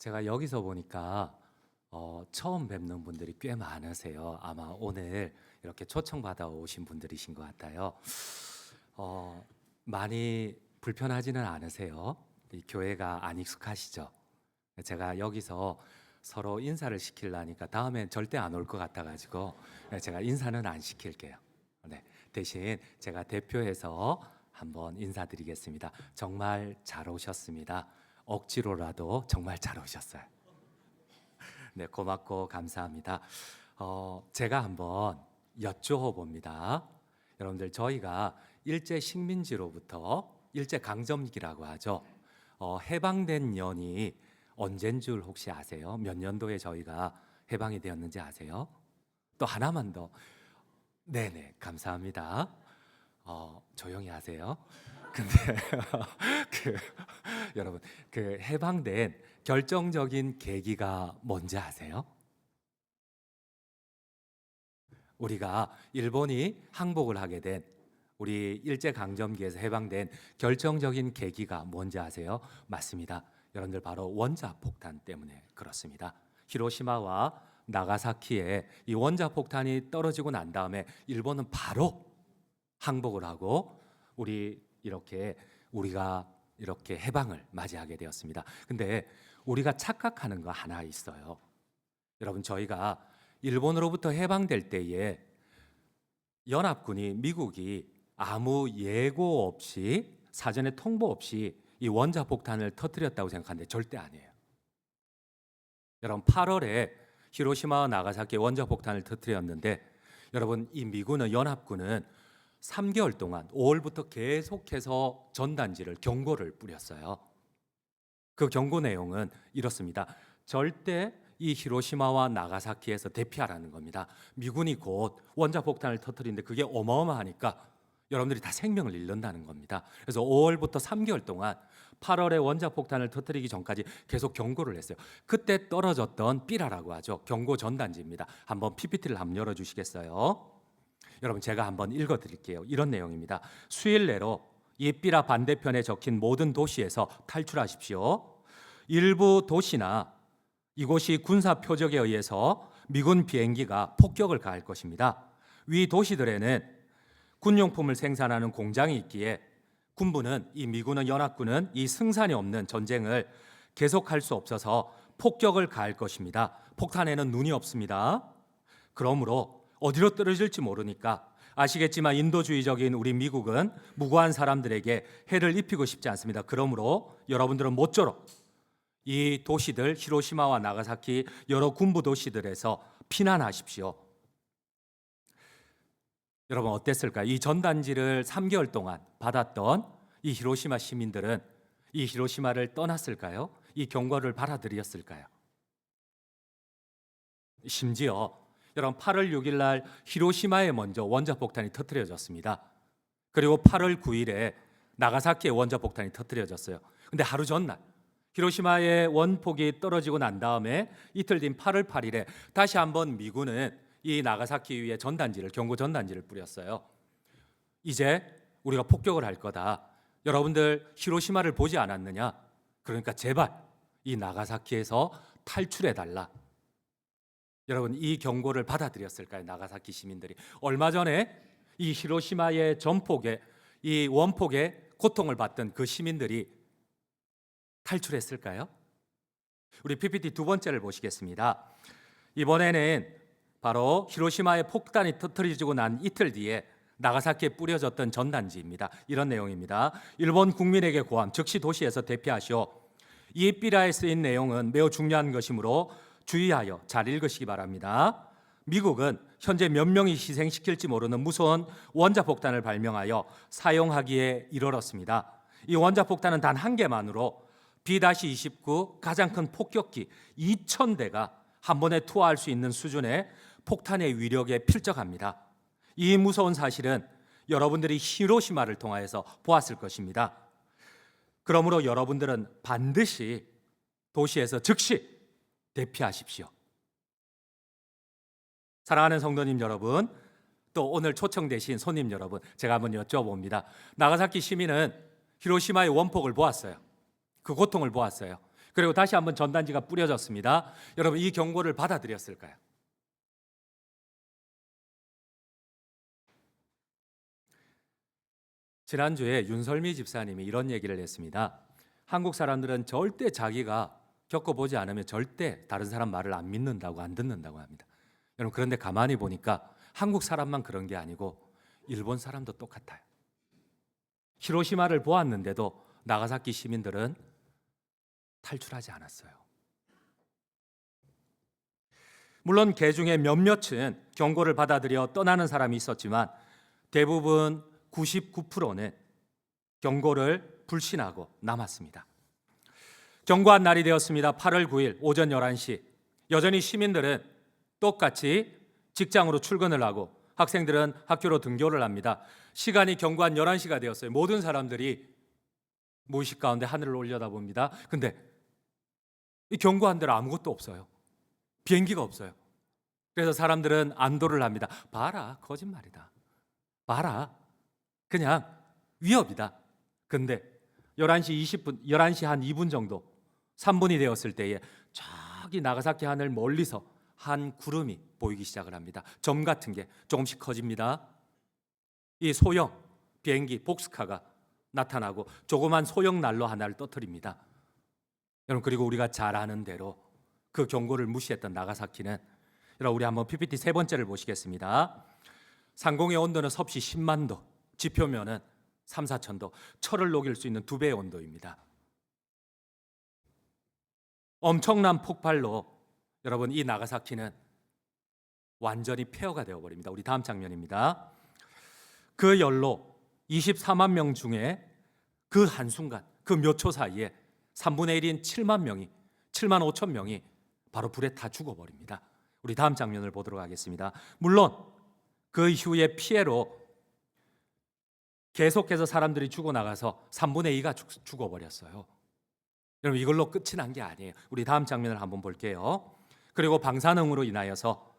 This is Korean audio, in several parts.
제가 여기서 보니까 처음 뵙는 분들이 꽤 많으세요. 아마 오늘 이렇게 초청받아 오신 분들이신 것 같아요. 어, 많이 불편하지는 않으세요? 이 교회가 안 익숙하시죠? 제가 여기서 서로 인사를 시키려니까 다음엔 절대 안 올 것 같아가지고 제가 인사는 안 시킬게요. 네, 대신 제가 대표해서 한번 인사드리겠습니다. 정말 잘 오셨습니다. 억지로라도 정말 잘 오셨어요. 네, 고맙고 감사합니다. 제가 한번 여쭤봅니다. 여러분들 저희가 일제 식민지로부터 일제 강점기라고 하죠. 해방된 년이 언젠 줄 혹시 아세요? 몇 년도에 저희가 해방이 되었는지 아세요? 또 하나만 더. 네네, 감사합니다. 조용히 하세요. 근데 그 여러분 그 해방된 결정적인 계기가 뭔지 아세요? 우리가 일본이 항복을 하게 된 우리 일제 강점기에서 해방된 결정적인 계기가 뭔지 아세요? 맞습니다. 여러분들 바로 원자 폭탄 때문에 그렇습니다. 히로시마와 나가사키에 이 원자 폭탄이 떨어지고 난 다음에 일본은 바로 항복을 하고 우리가 이렇게 해방을 맞이하게 되었습니다. 근데 우리가 착각하는 거 하나 있어요. 여러분 저희가 일본으로부터 해방될 때에 연합군이 미국이 아무 예고 없이 사전에 통보 없이 이 원자 폭탄을 터뜨렸다고 생각하는데 절대 아니에요. 여러분 8월에 히로시마와 나가사키에 원자 폭탄을 터뜨렸는데 여러분 이 미군은 연합군은 3개월 동안 5월부터 계속해서 전단지를 경고를 뿌렸어요. 그 경고 내용은 이렇습니다. 절대 이 히로시마와 나가사키에서 대피하라는 겁니다. 미군이 곧 원자폭탄을 터뜨리는데 그게 어마어마하니까 여러분들이 다 생명을 잃는다는 겁니다. 그래서 5월부터 3개월 동안 8월에 원자폭탄을 터뜨리기 전까지 계속 경고를 했어요. 그때 떨어졌던 삐라라고 하죠. 경고 전단지입니다. 한번 PPT를 한번 열어주시겠어요? 여러분 제가 한번 읽어드릴게요. 이런 내용입니다. 수일 내로 이 삐라 반대편에 적힌 모든 도시에서 탈출하십시오. 일부 도시나 이곳이 군사 표적에 의해서 미군 비행기가 폭격을 가할 것입니다. 위 도시들에는 군용품을 생산하는 공장이 있기에 군부는 이 미군은 연합군은 이 승산이 없는 전쟁을 계속할 수 없어서 폭격을 가할 것입니다. 폭탄에는 눈이 없습니다. 그러므로 어디로 떨어질지 모르니까 아시겠지만 인도주의적인 우리 미국은 무고한 사람들에게 해를 입히고 싶지 않습니다. 그러므로 여러분들은 모쪼록 이 도시들 히로시마와 나가사키 여러 군부 도시들에서 피난하십시오. 여러분 어땠을까요? 이 전단지를 3개월 동안 받았던 이 히로시마 시민들은 이 히로시마를 떠났을까요? 이 경고를 받아들였을까요? 심지어 여러분 8월 6일 날 히로시마에 먼저 원자폭탄이 터뜨려졌습니다. 그리고 8월 9일에 나가사키에 원자폭탄이 터뜨려졌어요. 근데 하루 전날 히로시마의 원폭이 떨어지고 난 다음에 이틀 뒤인 8월 8일에 다시 한번 미군은 이 나가사키 위에 경고 전단지를 뿌렸어요. 이제 우리가 폭격을 할 거다. 여러분들 히로시마를 보지 않았느냐? 그러니까 제발 이 나가사키에서 탈출해 달라. 여러분 이 경고를 받아들였을까요? 나가사키 시민들이 얼마 전에 이 히로시마의 전폭에 이 원폭에 고통을 받던 그 시민들이 탈출했을까요? 우리 PPT 두 번째를 보시겠습니다. 이번에는 바로 히로시마의 폭탄이 터뜨려지고 난 이틀 뒤에 나가사키에 뿌려졌던 전단지입니다. 이런 내용입니다. 일본 국민에게 고함, 즉시 도시에서 대피하시오. 이 삐라에 쓰인 내용은 매우 중요한 것이므로 주의하여 잘 읽으시기 바랍니다. 미국은 현재 몇 명이 희생시킬지 모르는 무서운 원자폭탄을 발명하여 사용하기에 이르렀습니다. 이 원자폭탄은 단 한 개만으로 B-29 가장 큰 폭격기 2,000대가 한 번에 투하할 수 있는 수준의 폭탄의 위력에 필적합니다. 이 무서운 사실은 여러분들이 히로시마를 통하여서 보았을 것입니다. 그러므로 여러분들은 반드시 도시에서 즉시 대피하십시오. 사랑하는 성도님 여러분, 또 오늘 초청되신 손님 여러분, 제가 한번 여쭤봅니다. 나가사키 시민은 히로시마의 원폭을 보았어요. 그 고통을 보았어요. 그리고 다시 한번 전단지가 뿌려졌습니다. 여러분, 이 경고를 받아들였을까요? 지난주에 윤설미 집사님이 이런 얘기를 했습니다. 한국 사람들은 절대 자기가 겪어보지 않으면 절대 다른 사람 말을 안 믿는다고, 안 듣는다고 합니다. 여러분, 그런데 가만히 보니까 한국 사람만 그런 게 아니고 일본 사람도 똑같아요. 히로시마를 보았는데도 나가사키 시민들은 탈출하지 않았어요. 물론 개 중에 몇몇은 경고를 받아들여 떠나는 사람이 있었지만 대부분 99%는 경고를 불신하고 남았습니다. 경고한 날이 되었습니다. 8월 9일 오전 11시. 여전히 시민들은 똑같이 직장으로 출근을 하고 학생들은 학교로 등교를 합니다. 시간이 경고한 11시가 되었어요. 모든 사람들이 무의식 가운데 하늘을 올려다봅니다. 근데 이 경고한 대로 아무것도 없어요. 비행기가 없어요. 그래서 사람들은 안도를 합니다. 봐라, 거짓말이다. 봐라, 그냥 위협이다. 근데 11시 20분, 11시 한 2분 정도, 3분이 되었을 때에 저기 나가사키 하늘 멀리서 한 구름이 보이기 시작을 합니다. 점 같은 게 조금씩 커집니다. 이 소형 비행기 복스카가 나타나고 조그만 소형 난로 하나를 터뜨립니다. 여러분, 그리고 우리가 잘 아는 대로 그 경고를 무시했던 나가사키는, 여러분, 우리 한번 PPT 세 번째를 보시겠습니다. 상공의 온도는 섭씨 10만 도, 지표면은 3, 4천 도, 철을 녹일 수 있는 2배의 온도입니다. 엄청난 폭발로 여러분, 이 나가사키는 완전히 폐허가 되어버립니다. 우리 다음 장면입니다. 그 열로 24만 명 중에 그 한순간, 그 몇 초 사이에 3분의 1인 7만 명이, 7만 5천 명이 바로 불에 타 죽어버립니다. 우리 다음 장면을 보도록 하겠습니다. 물론 그 이후에 피해로 계속해서 사람들이 죽어나가서 3분의 2가 죽어버렸어요. 여러분, 이걸로 끝이 난 게 아니에요. 우리 다음 장면을 한번 볼게요. 그리고 방사능으로 인하여서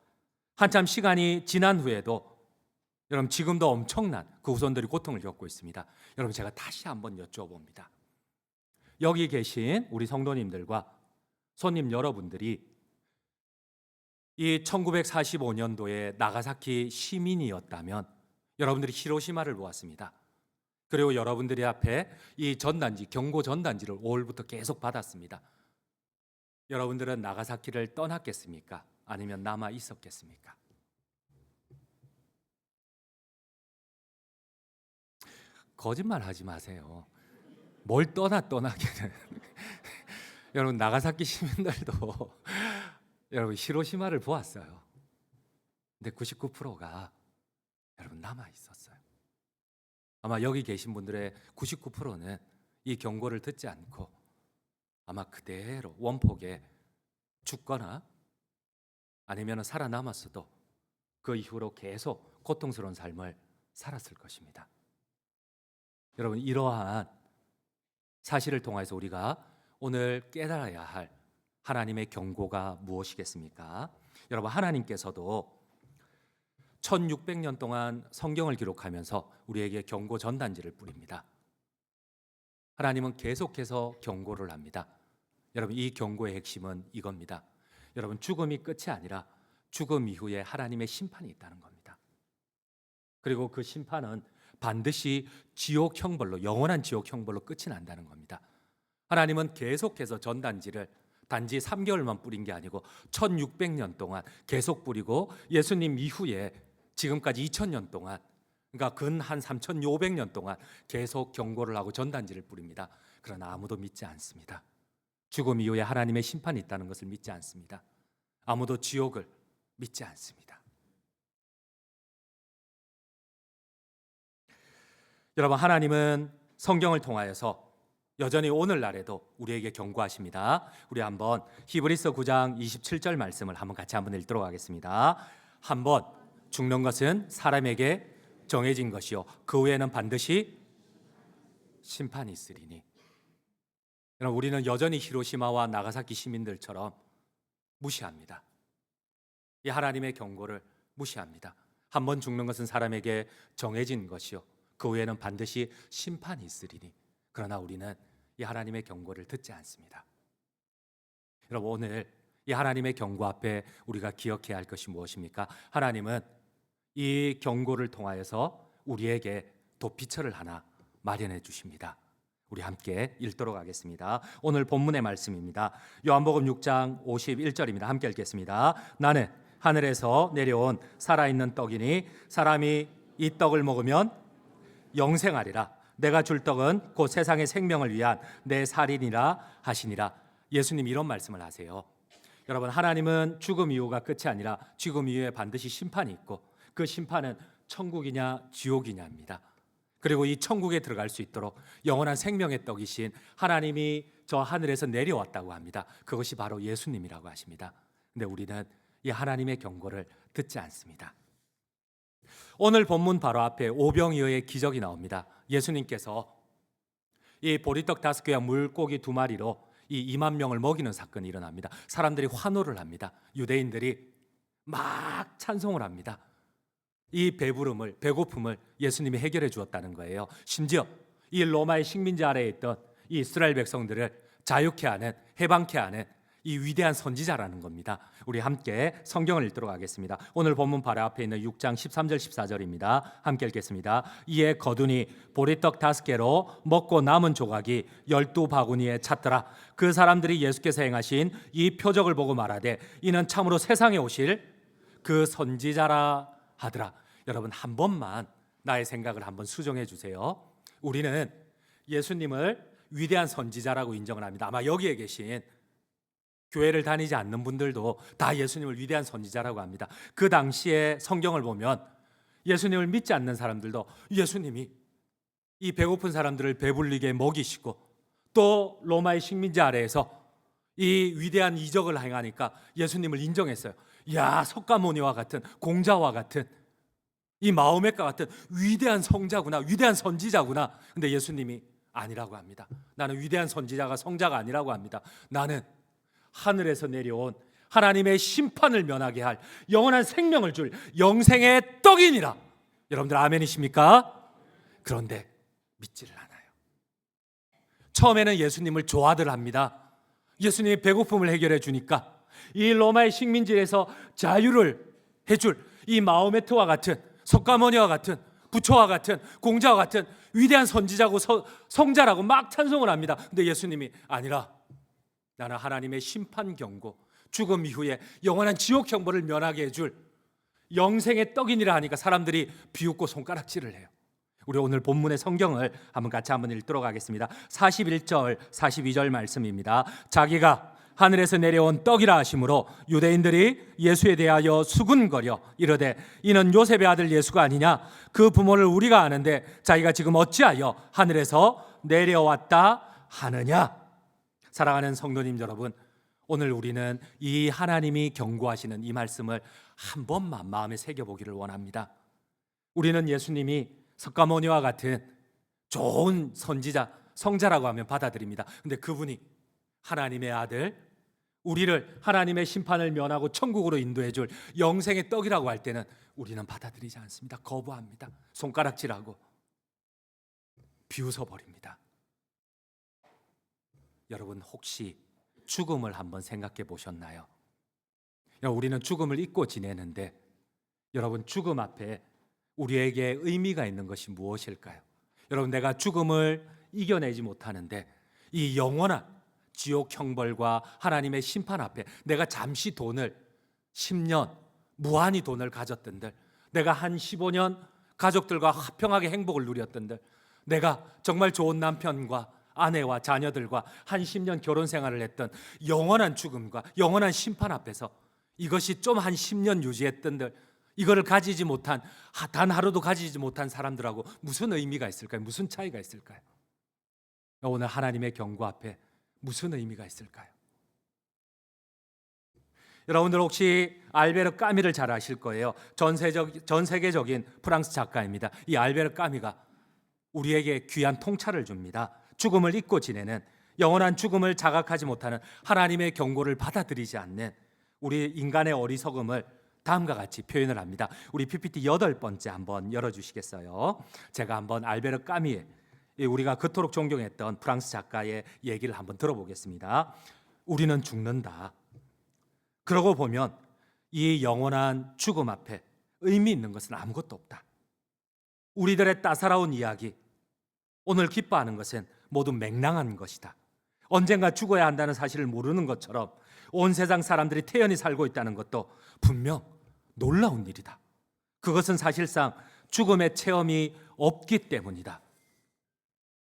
한참 시간이 지난 후에도 여러분, 지금도 엄청난 그 후손들이 고통을 겪고 있습니다. 여러분, 제가 다시 한번 여쭤봅니다. 여기 계신 우리 성도님들과 손님 여러분들이 이 1945년도에 나가사키 시민이었다면 여러분들이 히로시마를 보았습니다. 그리고 여러분들이 앞에 이 전단지, 경고 전단지를 5월부터 계속 받았습니다. 여러분들은 나가사키를 떠났겠습니까? 아니면 남아 있었겠습니까? 거짓말 하지 마세요. 뭘 떠나기는. 여러분, 나가사키 시민들도 여러분 히로시마를 보았어요. 근데 99%가 여러분 남아 있었어요. 아마 여기 계신 분들의 99%는 이 경고를 듣지 않고 아마 그대로 원폭에 죽거나 아니면 살아남았어도 그 이후로 계속 고통스러운 삶을 살았을 것입니다. 여러분, 이러한 사실을 통해서 우리가 오늘 깨달아야 할 하나님의 경고가 무엇이겠습니까? 여러분, 하나님께서도 1600년 동안 성경을 기록하면서 우리에게 경고 전단지를 뿌립니다. 하나님은 계속해서 경고를 합니다. 여러분, 이 경고의 핵심은 이겁니다. 여러분, 죽음이 끝이 아니라 죽음 이후에 하나님의 심판이 있다는 겁니다. 그리고 그 심판은 반드시 지옥 형벌로, 영원한 지옥 형벌로 끝이 난다는 겁니다. 하나님은 계속해서 전단지를 단지 3개월만 뿌린 게 아니고 1600년 동안 계속 뿌리고 예수님 이후에 지금까지 2000년 동안, 그러니까 근 한 3500년 동안 계속 경고를 하고 전단지를 뿌립니다. 그러나 아무도 믿지 않습니다. 죽음 이후에 하나님의 심판이 있다는 것을 믿지 않습니다. 아무도 지옥을 믿지 않습니다. 여러분, 하나님은 성경을 통하여서 여전히 오늘날에도 우리에게 경고하십니다. 우리 한번 히브리서 9장 27절 말씀을 한번 같이 한번 읽도록 하겠습니다. 한번 죽는 것은 사람에게 정해진 것이요 그 후에는 반드시 심판이 있으리니. 여러분, 우리는 여전히 히로시마와 나가사키 시민들처럼 무시합니다. 이 하나님의 경고를 무시합니다. 한번 죽는 것은 사람에게 정해진 것이요 그 후에는 반드시 심판이 있으리니. 그러나 우리는 이 하나님의 경고를 듣지 않습니다. 여러분, 오늘 이 하나님의 경고 앞에 우리가 기억해야 할 것이 무엇입니까? 하나님은 이 경고를 통하여서 우리에게 도피처를 하나 마련해 주십니다. 우리 함께 읽도록 하겠습니다. 오늘 본문의 말씀입니다. 요한복음 6장 51절입니다. 함께 읽겠습니다. 나는 하늘에서 내려온 살아있는 떡이니 사람이 이 떡을 먹으면 영생하리라. 내가 줄 떡은 곧 세상의 생명을 위한 내 살이니라 하시니라. 예수님 이런 말씀을 하세요. 여러분, 하나님은 죽음 이후가 끝이 아니라 죽음 이후에 반드시 심판이 있고 그 심판은 천국이냐 지옥이냐입니다. 그리고 이 천국에 들어갈 수 있도록 영원한 생명의 떡이신 하나님이 저 하늘에서 내려왔다고 합니다. 그것이 바로 예수님이라고 하십니다. 근데 우리는 이 하나님의 경고를 듣지 않습니다. 오늘 본문 바로 앞에 오병이어의 기적이 나옵니다. 예수님께서 이 보리떡 5개와 물고기 2마리로 이 2만 명을 먹이는 사건이 일어납니다. 사람들이 환호를 합니다. 유대인들이 막 찬송을 합니다. 이 배고픔을 예수님이 해결해 주었다는 거예요. 심지어 이 로마의 식민지 아래에 있던 이 이스라엘 백성들을 자유케 하는, 해방케 하는 이 위대한 선지자라는 겁니다. 우리 함께 성경을 읽도록 하겠습니다. 오늘 본문 바로 앞에 있는 6장 13절 14절입니다. 함께 읽겠습니다. 이에 거두니 보리떡 5개로 먹고 남은 조각이 12바구니에 찼더라. 그 사람들이 예수께서 행하신 이 표적을 보고 말하되 이는 참으로 세상에 오실 그 선지자라 하더라. 여러분, 한 번만 나의 생각을 한번 수정해 주세요. 우리는 예수님을 위대한 선지자라고 인정을 합니다. 아마 여기에 계신 교회를 다니지 않는 분들도 다 예수님을 위대한 선지자라고 합니다. 그 당시에 성경을 보면 예수님을 믿지 않는 사람들도 예수님이 이 배고픈 사람들을 배불리게 먹이시고 또 로마의 식민지 아래에서 이 위대한 이적을 행하니까 예수님을 인정했어요. 야, 석가모니와 같은, 공자와 같은, 이 마호메과 같은 위대한 성자구나, 위대한 선지자구나. 근데 예수님이 아니라고 합니다. 나는 위대한 선지자가 성자가 아니라고 합니다. 나는 하늘에서 내려온 하나님의 심판을 면하게 할 영원한 생명을 줄 영생의 떡이니라. 여러분들 아멘이십니까? 그런데 믿지를 않아요. 처음에는 예수님을 좋아들 합니다. 예수님이 배고픔을 해결해 주니까 이 로마의 식민지에서 자유를 해줄 이 마호메트와 같은, 석가모니와 같은, 부처와 같은, 공자와 같은 위대한 선지자고 성자라고 막 찬송을 합니다. 근데 예수님이 아니라 나는 하나님의 심판 경고, 죽음 이후에 영원한 지옥 형벌을 면하게 해줄 영생의 떡이니라 하니까 사람들이 비웃고 손가락질을 해요. 우리 오늘 본문의 성경을 같이 한번 읽도록 하겠습니다. 41절 42절 말씀입니다. 자기가 하늘에서 내려온 떡이라 하심으로 유대인들이 예수에 대하여 수군거려 이르되 이는 요셉의 아들 예수가 아니냐. 그 부모를 우리가 아는데 자기가 지금 어찌하여 하늘에서 내려왔다 하느냐. 사랑하는 성도님 여러분, 오늘 우리는 이 하나님이 경고하시는 이 말씀을 한 번만 마음에 새겨보기를 원합니다. 우리는 예수님이 석가모니와 같은 좋은 선지자, 성자라고 하면 받아들입니다. 근데 그분이 하나님의 아들, 우리를 하나님의 심판을 면하고 천국으로 인도해 줄 영생의 떡이라고 할 때는 우리는 받아들이지 않습니다. 거부합니다. 손가락질하고 비웃어 버립니다. 여러분, 혹시 죽음을 한번 생각해 보셨나요? 우리는 죽음을 잊고 지내는데 여러분, 죽음 앞에 우리에게 의미가 있는 것이 무엇일까요? 여러분, 내가 죽음을 이겨내지 못하는데 이 영원한 지옥 형벌과 하나님의 심판 앞에 내가 잠시 돈을 10년 무한히 돈을 가졌던들, 내가 한 15년 가족들과 화평하게 행복을 누렸던들, 내가 정말 좋은 남편과 아내와 자녀들과 한 10년 결혼 생활을 했던 영원한 죽음과 영원한 심판 앞에서 이것이 좀 한 10년 유지했던들, 이거를 가지지 못한, 단 하루도 가지지 못한 사람들하고 무슨 의미가 있을까요? 무슨 차이가 있을까요? 오늘 하나님의 경고 앞에 무슨 의미가 있을까요? 여러분들 혹시 알베르 까미를 잘 아실 거예요. 전 세계적인 프랑스 작가입니다. 이 알베르 까미가 우리에게 귀한 통찰을 줍니다. 죽음을 잊고 지내는, 영원한 죽음을 자각하지 못하는, 하나님의 경고를 받아들이지 않는 우리 인간의 어리석음을 다음과 같이 표현을 합니다. 우리 PPT 8번째 한번 열어주시겠어요? 제가 한번 알베르 까미의, 우리가 그토록 존경했던 프랑스 작가의 얘기를 한번 들어보겠습니다. 우리는 죽는다. 그러고 보면 이 영원한 죽음 앞에 의미 있는 것은 아무것도 없다. 우리들의 따사로운 이야기, 오늘 기뻐하는 것은 모두 맹랑한 것이다. 언젠가 죽어야 한다는 사실을 모르는 것처럼 온 세상 사람들이 태연히 살고 있다는 것도 분명 놀라운 일이다. 그것은 사실상 죽음의 체험이 없기 때문이다.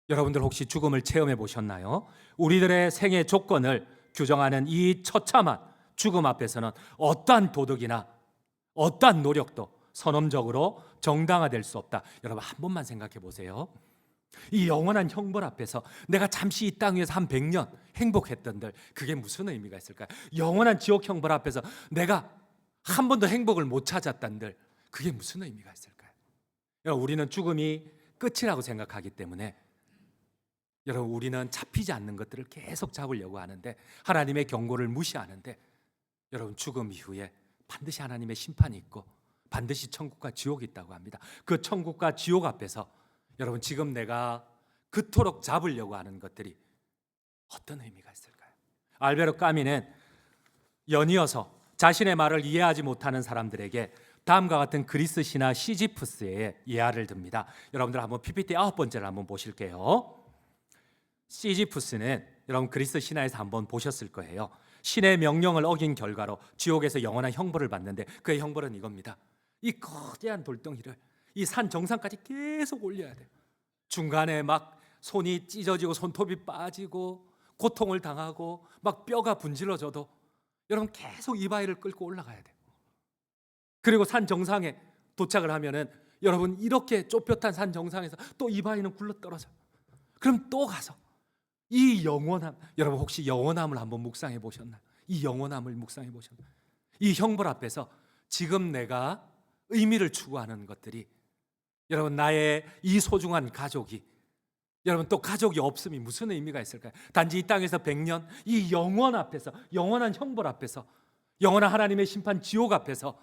여러분들 혹시 죽음을 체험해 보셨나요? 우리들의 생애 조건을 규정하는 이 처참한 죽음 앞에서는 어떠한 도덕이나 어떠한 노력도 선언적으로 정당화될 수 없다. 여러분 한 번만 생각해 보세요. 이 영원한 형벌 앞에서 내가 잠시 이 땅 위에서 한 100년 행복했던들, 그게 무슨 의미가 있을까요? 영원한 지옥 형벌 앞에서 내가 한 번도 행복을 못 찾았던들, 그게 무슨 의미가 있을까요? 여러분, 우리는 죽음이 끝이라고 생각하기 때문에 여러분, 우리는 잡히지 않는 것들을 계속 잡으려고 하는데, 하나님의 경고를 무시하는데, 여러분, 죽음 이후에 반드시 하나님의 심판이 있고 반드시 천국과 지옥이 있다고 합니다. 그 천국과 지옥 앞에서 여러분, 지금 내가 그토록 잡으려고 하는 것들이 어떤 의미가 있을까요? 알베르 까미는 연이어서 자신의 말을 이해하지 못하는 사람들에게 다음과 같은 그리스 신화 시지프스의 예화를 듭니다. 여러분들 한번 PPT 9번째를 한번 보실게요. 시지프스는 여러분 그리스 신화에서 한번 보셨을 거예요. 신의 명령을 어긴 결과로 지옥에서 영원한 형벌을 받는데, 그의 형벌은 이겁니다. 이 거대한 돌덩이를 이 산 정상까지 계속 올려야 돼요. 중간에 막 손이 찢어지고 손톱이 빠지고 고통을 당하고 막 뼈가 분질러져도 여러분 계속 이바위를 끌고 올라가야 돼요. 그리고 산 정상에 도착을 하면은 여러분 이렇게 좁혔던 산 정상에서 또 이바위는 굴러떨어져. 그럼 또 가서 이 영원함, 여러분 혹시 영원함을 한번 묵상해 보셨나요? 이 영원함을 묵상해 보셨나요? 이 형벌 앞에서 지금 내가 의미를 추구하는 것들이, 여러분 나의 이 소중한 가족이, 여러분 또 가족이 없음이 무슨 의미가 있을까요? 단지 이 땅에서 100년 이 영원 앞에서, 영원한 형벌 앞에서, 영원한 하나님의 심판 지옥 앞에서,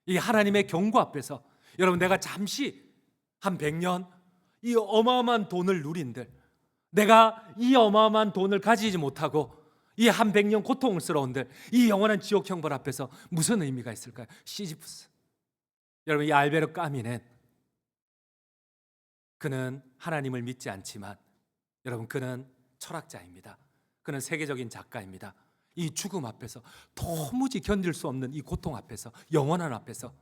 이 하나님의 경고 앞에서 여러분 내가 잠시 한 100년 이 어마어마한 돈을 누린들, 내가 이 어마어마한 돈을 가지지 못하고 이 한 100년 고통스러운들, 이 영원한 지옥 형벌 앞에서 무슨 의미가 있을까요? 시지프스. 여러분 이 알베르 까미는, 그는 하나님을 믿지 않지만 여러분 그는 철학자입니다. 그는 세계적인 작가입니다. 이 죽음 앞에서, 도무지 견딜 수 없는 이 고통 앞에서, 영원한 앞에서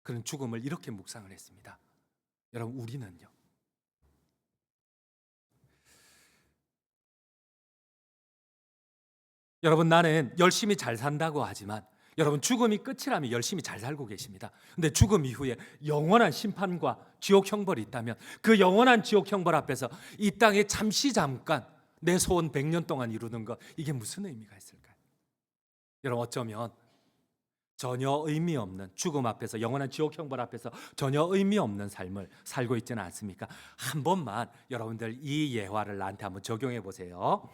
그는 죽음을 이렇게 묵상을 했습니다. 여러분 우리는요, 여러분 나는 열심히 잘 산다고 하지만 여러분 죽음이 끝이라면 열심히 잘 살고 계십니다. 근데 죽음 이후에 영원한 심판과 지옥 형벌이 있다면 그 영원한 지옥 형벌 앞에서 이 땅에 잠깐 내 소원 100년 동안 이루는 것, 이게 무슨 의미가 있을까요? 여러분 어쩌면 전혀 의미 없는 죽음 앞에서, 영원한 지옥 형벌 앞에서 전혀 의미 없는 삶을 살고 있지는 않습니까? 한 번만 여러분들 이 예화를 나한테 한번 적용해 보세요.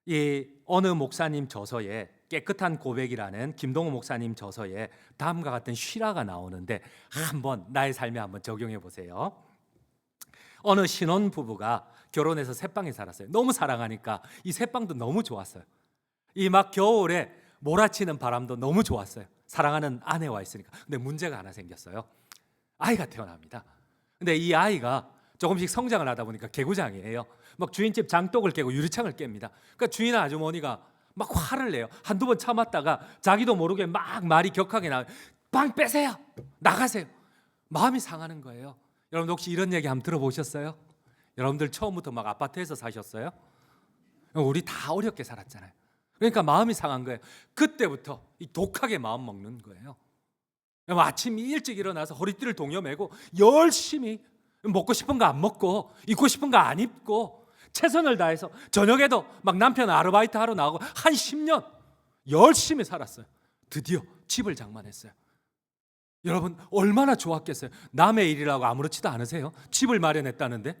이 어느 목사님 저서에, 깨끗한 고백이라는 김동호 목사님 저서에 다음과 같은 실화가 나오는데 한번 나의 삶에 한번 적용해 보세요. 어느 신혼 부부가 결혼해서 새방에 살았어요. 너무 사랑하니까 이 새방도 너무 좋았어요. 이 막 겨울에 몰아치는 바람도 너무 좋았어요. 사랑하는 아내와 있으니까. 근데 문제가 하나 생겼어요. 아이가 태어납니다. 근데 이 아이가 조금씩 성장을 하다 보니까 개구장이에요. 막 주인집 장독을 깨고 유리창을 깹니다. 그러니까 주인 아주머니가 막 화를 내요. 한두 번 참았다가 자기도 모르게 막 말이 격하게 나와요. 방 빼세요. 나가세요. 마음이 상하는 거예요. 여러분 혹시 이런 얘기 한번 들어보셨어요? 여러분들 처음부터 막 아파트에서 사셨어요? 우리 다 어렵게 살았잖아요. 그러니까 마음이 상한 거예요. 그때부터 이 독하게 마음 먹는 거예요. 아침 일찍 일어나서 허리띠를 동여매고 열심히 먹고 싶은 거 안 먹고 입고 싶은 거 안 입고 최선을 다해서 저녁에도 막 남편 아르바이트 하러 나가고 한 10년 열심히 살았어요. 드디어 집을 장만했어요. 여러분 얼마나 좋았겠어요? 남의 일이라고 아무렇지도 않으세요? 집을 마련했다는데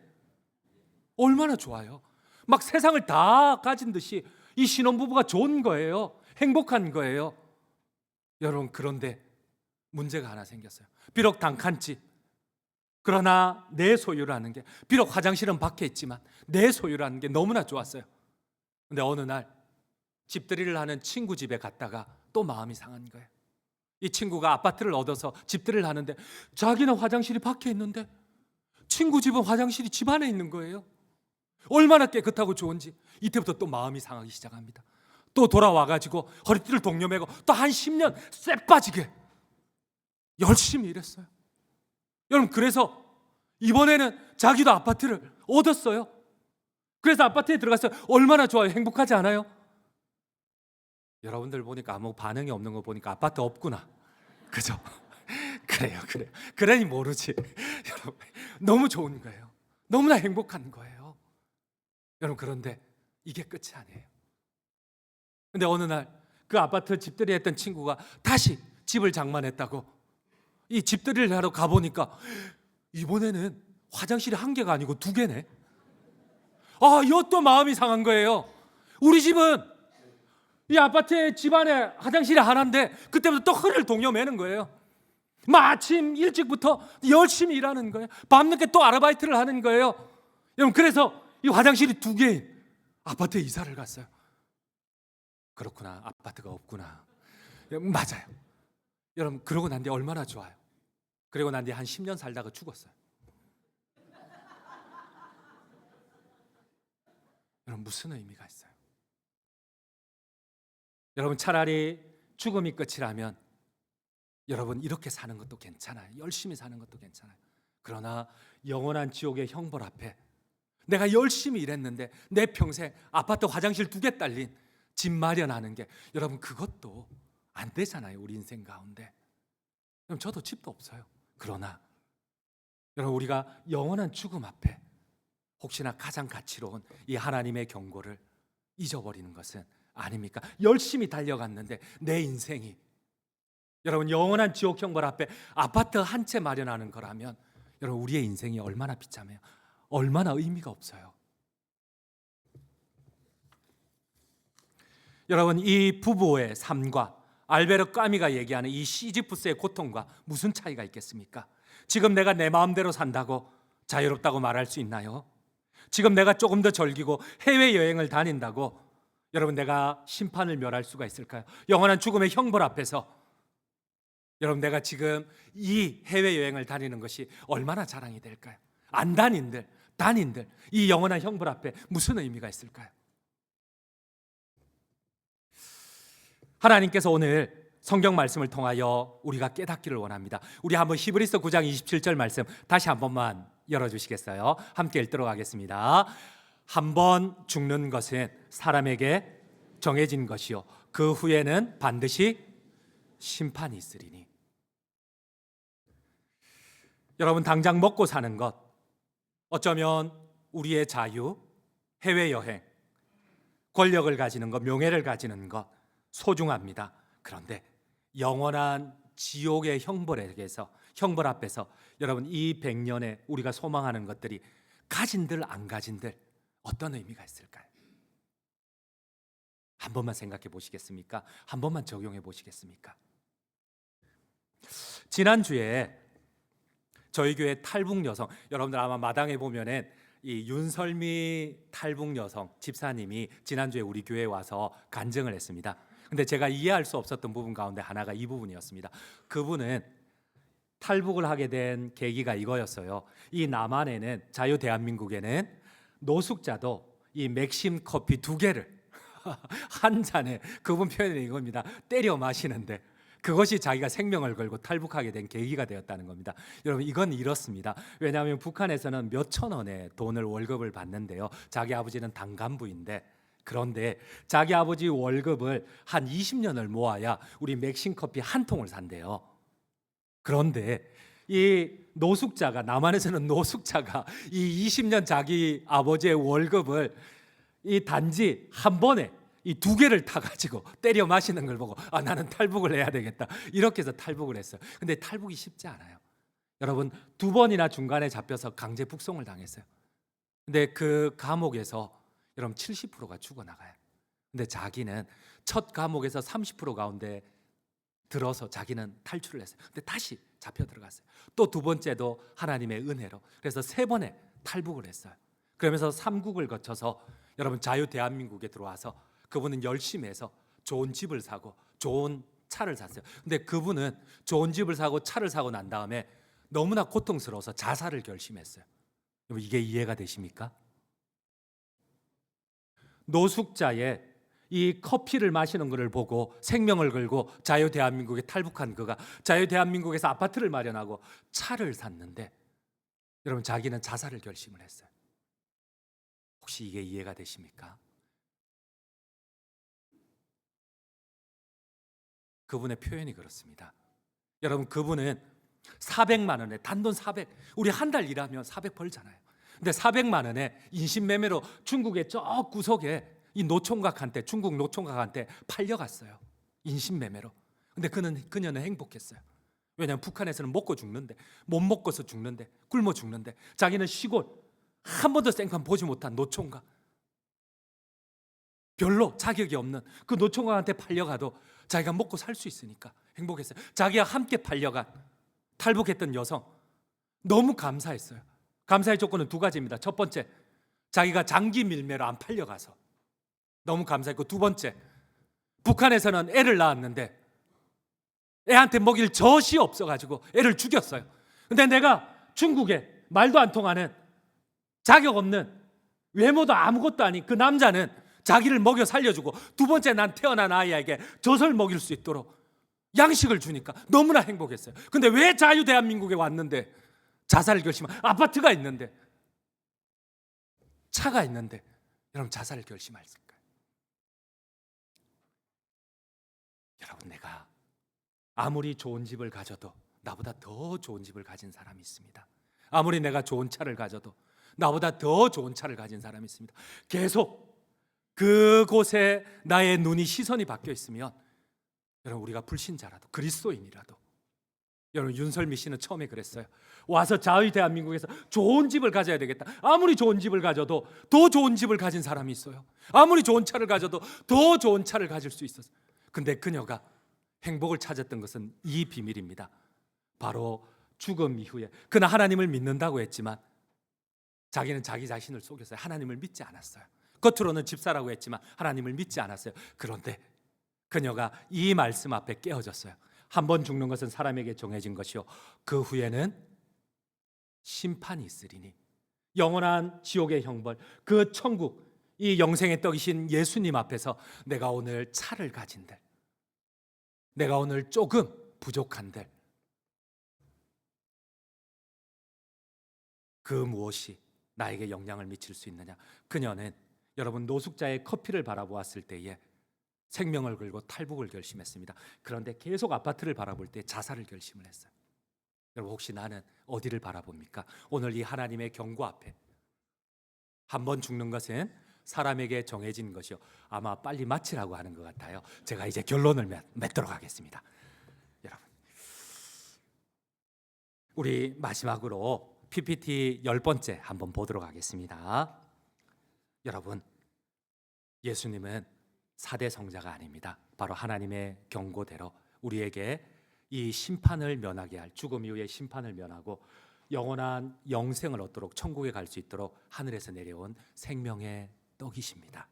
얼마나 좋아요. 막 세상을 다 가진 듯이 이 신혼부부가 좋은 거예요. 행복한 거예요. 여러분 그런데 문제가 하나 생겼어요. 비록 단칸집, 그러나 내 소유라는 게, 비록 화장실은 밖에 있지만 내 소유라는 게 너무나 좋았어요. 근데 어느 날 집들이를 하는 친구 집에 갔다가 또 마음이 상한 거예요. 이 친구가 아파트를 얻어서 집들이를 하는데 자기는 화장실이 밖에 있는데 친구 집은 화장실이 집 안에 있는 거예요. 얼마나 깨끗하고 좋은지. 이때부터 또 마음이 상하기 시작합니다. 또 돌아와가지고 허리띠를 동여매고 또 한 10년 쎄 빠지게 열심히 일했어요. 여러분, 그래서 이번에는 자기도 아파트를 얻었어요. 그래서 아파트에 들어갔어요. 얼마나 좋아요. 행복하지 않아요? 여러분들 보니까 아무 반응이 없는 거 보니까 아파트 없구나. 그죠? 그래요. 그러니 모르지. 여러분, 너무 좋은 거예요. 너무나 행복한 거예요. 여러분, 그런데 이게 끝이 아니에요. 근데 어느 날 그 아파트 집들이 했던 친구가 다시 집을 장만했다고 이 집들이를 하러 가보니까 이번에는 화장실이 한 개가 아니고 두 개네. 이것도 마음이 상한 거예요. 우리 집은 이 아파트의 집안에 화장실이 하나인데 그때부터 또 허리를 동여매는 거예요. 아침 일찍부터 열심히 일하는 거예요. 밤늦게 또 아르바이트를 하는 거예요. 여러분, 그래서 이 화장실이 두 개인 아파트에 이사를 갔어요. 그렇구나, 아파트가 없구나. 맞아요. 여러분, 그러고 난 뒤에 얼마나 좋아요. 그리고 난 뒤에 한 10년 살다가 죽었어요. 여러분, 무슨 의미가 있어요? 여러분, 차라리 죽음이 끝이라면 여러분 이렇게 사는 것도 괜찮아요. 열심히 사는 것도 괜찮아요. 그러나 영원한 지옥의 형벌 앞에 내가 열심히 일했는데 내 평생 아파트 화장실 두 개 딸린 집 마련하는 게, 여러분, 그것도 안 되잖아요. 우리 인생 가운데. 그럼 저도 집도 없어요. 그러나 여러분, 우리가 영원한 죽음 앞에 혹시나 가장 가치로운 이 하나님의 경고를 잊어버리는 것은 아닙니까? 열심히 달려갔는데 내 인생이 여러분 영원한 지옥 형벌 앞에 아파트 한 채 마련하는 거라면 여러분, 우리의 인생이 얼마나 비참해요. 얼마나 의미가 없어요. 여러분, 이 부부의 삶과 알베르 까미가 얘기하는 이 시지프스의 고통과 무슨 차이가 있겠습니까? 지금 내가 내 마음대로 산다고 자유롭다고 말할 수 있나요? 지금 내가 조금 더 즐기고 해외여행을 다닌다고 여러분 내가 심판을 멸할 수가 있을까요? 영원한 죽음의 형벌 앞에서 여러분, 내가 지금 이 해외여행을 다니는 것이 얼마나 자랑이 될까요? 안 다닌들, 단인들 이 영원한 형벌 앞에 무슨 의미가 있을까요? 하나님께서 오늘 성경 말씀을 통하여 우리가 깨닫기를 원합니다. 우리 한번 히브리서 9장 27절 말씀 다시 한 번만 열어주시겠어요? 함께 읽도록 하겠습니다. 한 번 죽는 것은 사람에게 정해진 것이요 그 후에는 반드시 심판이 있으리니. 여러분, 당장 먹고 사는 것, 어쩌면 우리의 자유, 해외여행, 권력을 가지는 것, 명예를 가지는 것 소중합니다. 그런데 영원한 지옥의 형벌 앞에서 여러분, 이 100년에 우리가 소망하는 것들이 가진들 안 가진들 어떤 의미가 있을까요? 한 번만 생각해 보시겠습니까? 한 번만 적용해 보시겠습니까? 지난주에 저희 교회 탈북 여성, 여러분들 아마 마당에 보면은 이 윤설미 탈북 여성 집사님이 지난주에 우리 교회에 와서 간증을 했습니다. 근데 제가 이해할 수 없었던 부분 가운데 하나가 이 부분이었습니다. 그분은 탈북을 하게 된 계기가 이거였어요. 이 남한에는, 자유 대한민국에는 노숙자도 이 맥심 커피 두 개를 한 잔에, 그분 표현이 이겁니다. 때려 마시는데 그것이 자기가 생명을 걸고 탈북하게 된 계기가 되었다는 겁니다. 여러분, 이건 이렇습니다. 왜냐하면 북한에서는 몇천 원의 돈을 월급을 받는데요. 자기 아버지는 당간부인데, 그런데 자기 아버지 월급을 한 20년을 모아야 우리 맥심 커피 한 통을 산대요. 그런데 이 노숙자가, 남한에서는 노숙자가 이 20년 자기 아버지의 월급을 이 단지 한 번에 이 두 개를 타가지고 때려 마시는 걸 보고 나는 탈북을 해야 되겠다, 이렇게 해서 탈북을 했어요. 근데 탈북이 쉽지 않아요. 여러분, 두 번이나 중간에 잡혀서 강제 북송을 당했어요. 근데 그 감옥에서 여러분 70%가 죽어나가요. 근데 자기는 첫 감옥에서 30% 가운데 들어서 자기는 탈출을 했어요. 근데 다시 잡혀 들어갔어요. 또 두 번째도 하나님의 은혜로, 그래서 세 번에 탈북을 했어요. 그러면서 삼국을 거쳐서 여러분 자유 대한민국에 들어와서 그분은 열심히 해서 좋은 집을 사고 좋은 차를 샀어요. 근데 그분은 좋은 집을 사고 차를 사고 난 다음에 너무나 고통스러워서 자살을 결심했어요. 여러분 이게 이해가 되십니까? 노숙자의 이 커피를 마시는 것을 보고 생명을 걸고 자유 대한민국에 탈북한 그가 자유 대한민국에서 아파트를 마련하고 차를 샀는데 여러분 자기는 자살을 결심을 했어요. 혹시 이게 이해가 되십니까? 그분의 표현이 그렇습니다. 여러분 그분은 400만 원에 단돈 400, 우리 한 달 일하면 400 벌잖아요. 근데 400만 원에 인신매매로 중국의 저 구석에 이 노총각한테, 중국 노총각한테 팔려갔어요. 인신매매로. 근데 그녀는 행복했어요. 왜냐하면 북한에서는 먹고 죽는데, 못 먹고서 죽는데, 굶어 죽는데, 자기는 시골 한 번도 생판 보지 못한 노총각, 별로 자격이 없는 그 노총각한테 팔려가도 자기가 먹고 살 수 있으니까 행복했어요. 자기와 함께 팔려간 탈북했던 여성 너무 감사했어요. 감사의 조건은 두 가지입니다. 첫 번째, 자기가 장기 밀매로 안 팔려가서 너무 감사했고, 두 번째, 북한에서는 애를 낳았는데 애한테 먹일 젖이 없어가지고 애를 죽였어요. 근데 내가 중국에 말도 안 통하는 자격 없는 외모도 아무것도 아닌 그 남자는 자기를 먹여 살려주고, 두 번째 난 태어난 아이에게 젖을 먹일 수 있도록 양식을 주니까 너무나 행복했어요. 근데 왜 자유 대한민국에 왔는데 자살을 결심한, 아파트가 있는데 차가 있는데 여러분 자살을 결심했을까요? 여러분 내가 아무리 좋은 집을 가져도 나보다 더 좋은 집을 가진 사람이 있습니다. 아무리 내가 좋은 차를 가져도 나보다 더 좋은 차를 가진 사람이 있습니다. 계속 그곳에 나의 눈이, 시선이 바뀌어 있으면 여러분 우리가 불신자라도 그리스도인이라도, 여러분 윤설미 씨는 처음에 그랬어요. 와서 자유 대한민국에서 좋은 집을 가져야 되겠다. 아무리 좋은 집을 가져도 더 좋은 집을 가진 사람이 있어요. 아무리 좋은 차를 가져도 더 좋은 차를 가질 수 있었어요. 근데 그녀가 행복을 찾았던 것은 이 비밀입니다. 바로 죽음 이후에, 그는 하나님을 믿는다고 했지만 자기는 자기 자신을 속였어요. 하나님을 믿지 않았어요. 겉으로는 집사라고 했지만 하나님을 믿지 않았어요. 그런데 그녀가 이 말씀 앞에 깨어졌어요. 한 번 죽는 것은 사람에게 정해진 것이요 그 후에는 심판이 있으리니, 영원한 지옥의 형벌, 그 천국, 이 영생의 떡이신 예수님 앞에서 내가 오늘 차를 가진들, 내가 오늘 조금 부족한들, 그 무엇이 나에게 영향을 미칠 수 있느냐. 그녀는 여러분 노숙자의 커피를 바라보았을 때에 생명을 걸고 탈북을 결심했습니다. 그런데 계속 아파트를 바라볼 때 자살을 결심을 했어요. 여러분 혹시 나는 어디를 바라봅니까? 오늘 이 하나님의 경고 앞에 한 번 죽는 것은 사람에게 정해진 것이요 아마 빨리 마치라고 하는 것 같아요. 제가 이제 결론을 맺도록 하겠습니다. 여러분 우리 마지막으로 PPT 10번째 한번 보도록 하겠습니다. 여러분 예수님은 4대 성자가 아닙니다. 바로 하나님의 경고대로 우리에게 이 심판을 면하게 할, 죽음 이후의 심판을 면하고 영원한 영생을 얻도록, 천국에 갈 수 있도록 하늘에서 내려온 생명의 떡이십니다.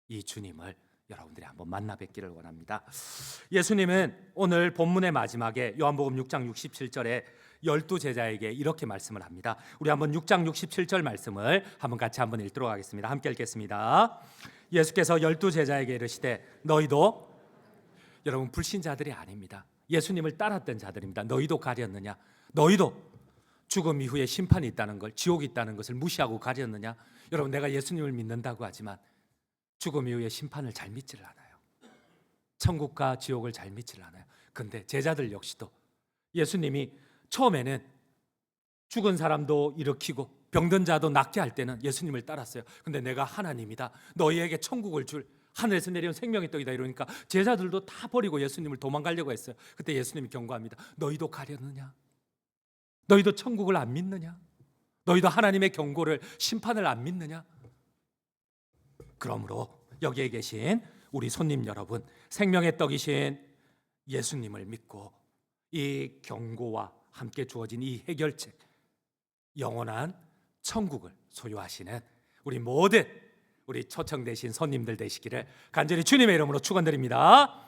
이 주님을 여러분들이 한번 만나 뵙기를 원합니다. 예수님은 오늘 본문의 마지막에 요한복음 6장 67절에 12제자에게 이렇게 말씀을 합니다. 우리 한번 6장 67절 말씀을 한번 같이 한번 읽도록 하겠습니다. 함께 읽겠습니다. 예수께서 12제자에게 이르시되 너희도, 여러분 불신자들이 아닙니다. 예수님을 따랐던 자들입니다. 너희도 가렸느냐? 너희도 죽음 이후에 심판이 있다는 걸, 지옥이 있다는 것을 무시하고 가렸느냐? 여러분 내가 예수님을 믿는다고 하지만 죽음 이후에 심판을 잘 믿지를 않아요. 천국과 지옥을 잘 믿지를 않아요. 그런데 제자들 역시도 예수님이 처음에는 죽은 사람도 일으키고 병든 자도 낫게 할 때는 예수님을 따랐어요. 근데 내가 하나님이다, 너희에게 천국을 줄 하늘에서 내려온 생명의 떡이다 이러니까 제자들도 다 버리고 예수님을 도망가려고 했어요. 그때 예수님이 경고합니다. 너희도 가려느냐? 너희도 천국을 안 믿느냐? 너희도 하나님의 경고를, 심판을 안 믿느냐? 그러므로 여기에 계신 우리 손님 여러분, 생명의 떡이신 예수님을 믿고 이 경고와 함께 주어진 이 해결책, 영원한 천국을 소유하시는 우리 모든 우리 초청되신 손님들 되시기를 간절히 주님의 이름으로 축원드립니다.